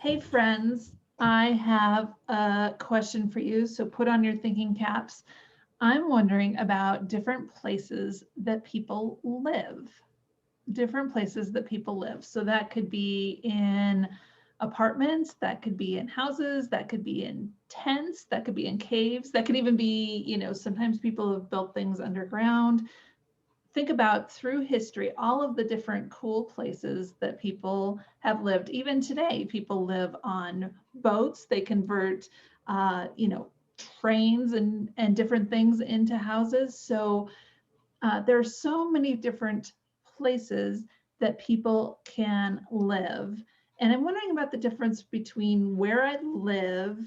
Hey friends, I have a question for you, so put on your thinking caps. I'm wondering about different places that people live. Different places that people live. So that could be in apartments, that could be in houses, that could be in tents, that could be in caves, that could even be, sometimes people have built things underground. Think about through history all of the different cool places that people have lived. Even today, people live on boats. They convert, trains and different things into houses. So there are so many different places that people can live. And I'm wondering about the difference between where I live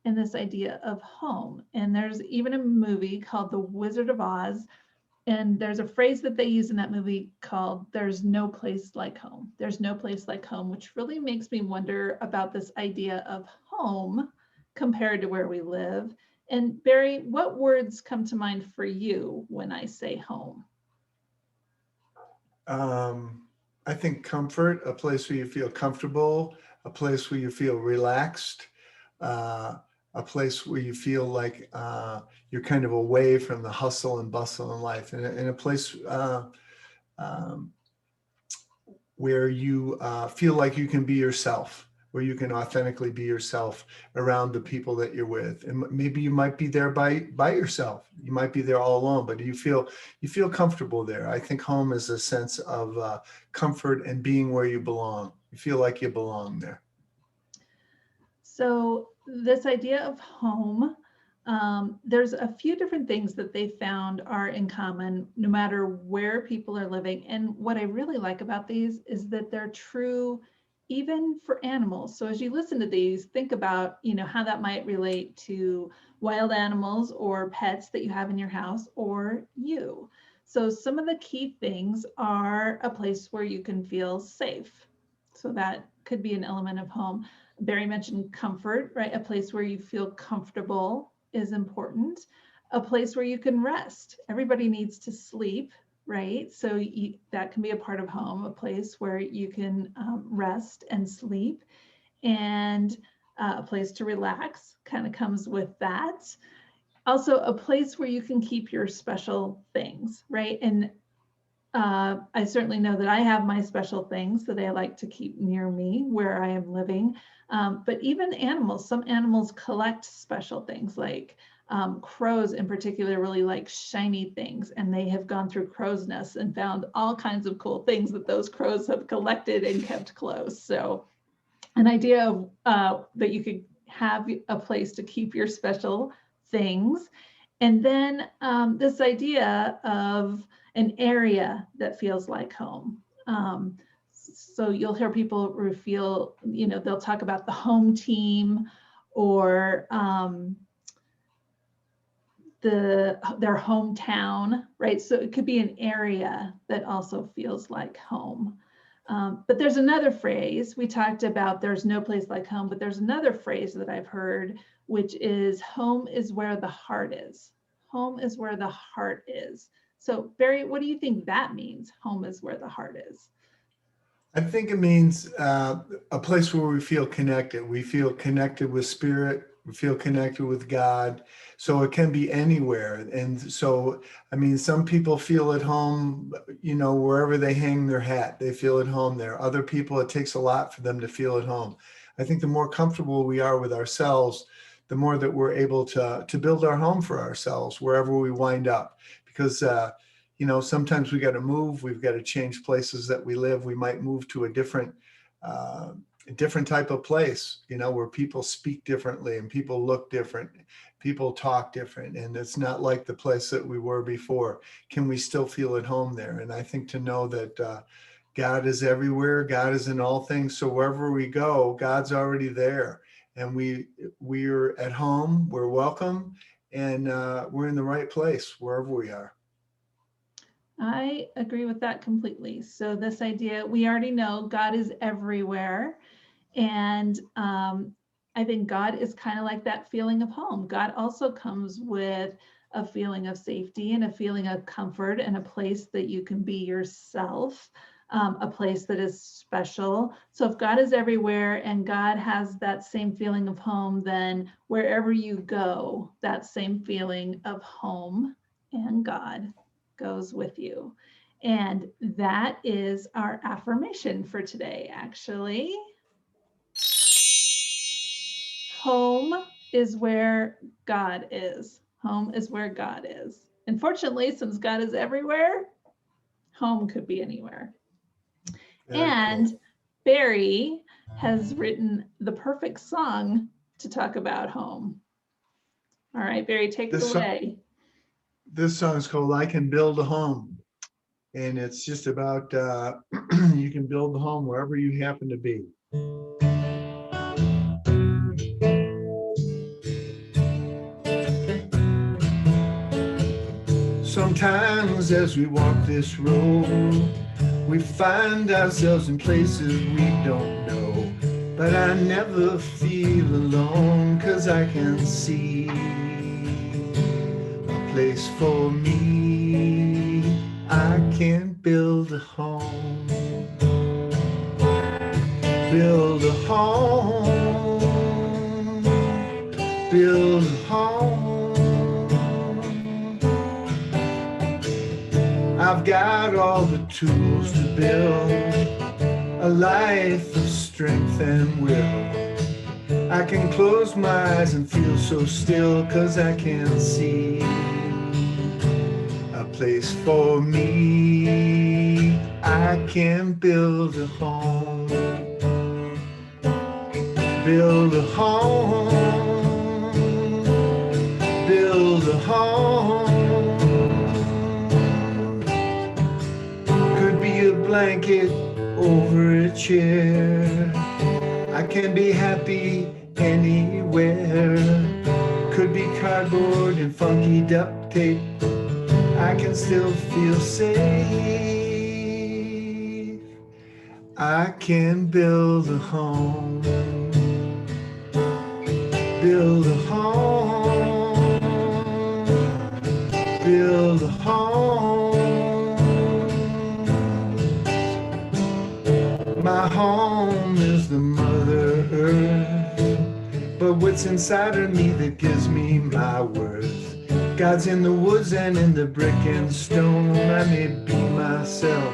and this idea of home. And there's even a movie called The Wizard of Oz, and there's a phrase that they use in that movie called "there's no place like home." There's no place like home, which really makes me wonder about this idea of home compared to where we live. And Barry, what words come to mind for you when I say home? I think comfort, a place where you feel comfortable, a place where you feel relaxed, uh, a place where you feel like you're kind of away from the hustle and bustle in life, and a place um, where you feel like you can be yourself, where you can authentically be yourself around the people that you're with. And maybe you might be there by yourself. You might be there all alone, but you feel comfortable there. I think home is a sense of comfort and being where you belong. You feel like you belong there. So this idea of home, there's a few different things that they found are in common no matter where people are living. And what I really like about these is that they're true even for animals. So as you listen to these, think about, how that might relate to wild animals or pets that you have in your house or you. So some of the key things are a place where you can feel safe. So that could be an element of home. Barry mentioned comfort, right? A place where you feel comfortable is important. A place where you can rest. Everybody needs to sleep, right? So that can be a part of home, a place where you can rest and sleep. And a place to relax kind of comes with that. Also, a place where you can keep your special things, right? And I certainly know that I have my special things that I like to keep near me where I am living. But even animals, some animals collect special things, like crows in particular really like shiny things, and they have gone through crows' nests and found all kinds of cool things that those crows have collected and kept close. So an idea of that you could have a place to keep your special things. And then this idea of an area that feels like home. So you'll hear people feel, they'll talk about the home team or their hometown, right? So it could be an area that also feels like home. But there's another phrase we talked about, there's no place like home, but there's another phrase that I've heard, which is home is where the heart is. Home is where the heart is. So Barry, what do you think that means? Home is where the heart is. I think it means a place where we feel connected. We feel connected with spirit. We feel connected with God. So it can be anywhere. And so, I mean, some people feel at home, wherever they hang their hat, they feel at home there. Other people, it takes a lot for them to feel at home. I think the more comfortable we are with ourselves, the more that we're able to build our home for ourselves wherever we wind up. Because sometimes we got to move. We've got to change places that we live. We might move to a different type of place, where people speak differently and people look different, people talk different, and it's not like the place that we were before. Can we still feel at home there? And I think to know that God is everywhere, God is in all things. So wherever we go, God's already there, and we're at home. We're welcome, and we're in the right place wherever we are. I agree with that completely. So this idea, we already know God is everywhere. And I think God is kind of like that feeling of home. God also comes with a feeling of safety and a feeling of comfort and a place that you can be yourself. a place that is special. So if God is everywhere and God has that same feeling of home, then wherever you go, that same feeling of home and God goes with you. And that is our affirmation for today, actually. Home is where God is. Home is where God is. Unfortunately, since God is everywhere, home could be anywhere. Very And cool. Barry has written the perfect song to talk about home. All right, Barry, take it away. This song is called I Can Build a Home. And it's just about you can build a home wherever you happen to be. Sometimes as we walk this road, we find ourselves in places we don't know. But I never feel alone, 'cause I can see a place for me. I can build a home. Build a home. Build a home. I've got all the tools to build a life of strength and will. I can close my eyes and feel so still, 'cause I can see a place for me. I can build a home. Build a home. Build a home. Could be a blanket over a chair. I can be happy anywhere. Could be cardboard and funky duct tape. I can still feel safe. I can build a home. Build a home. Build a home. My home is the Mother Earth, but what's inside of me that gives me my worth? God's in the woods and in the brick and stone. I may be myself,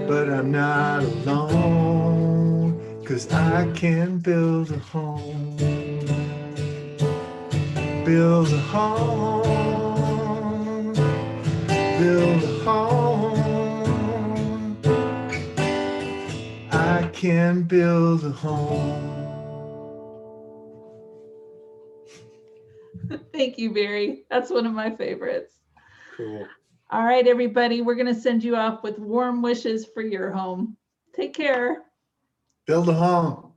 but I'm not alone, 'cause I can build a home. Build a home. Build a home. I can build a home. Thank you, Barry. That's one of my favorites. Cool. All right, everybody, we're going to send you off with warm wishes for your home. Take care. Build a home.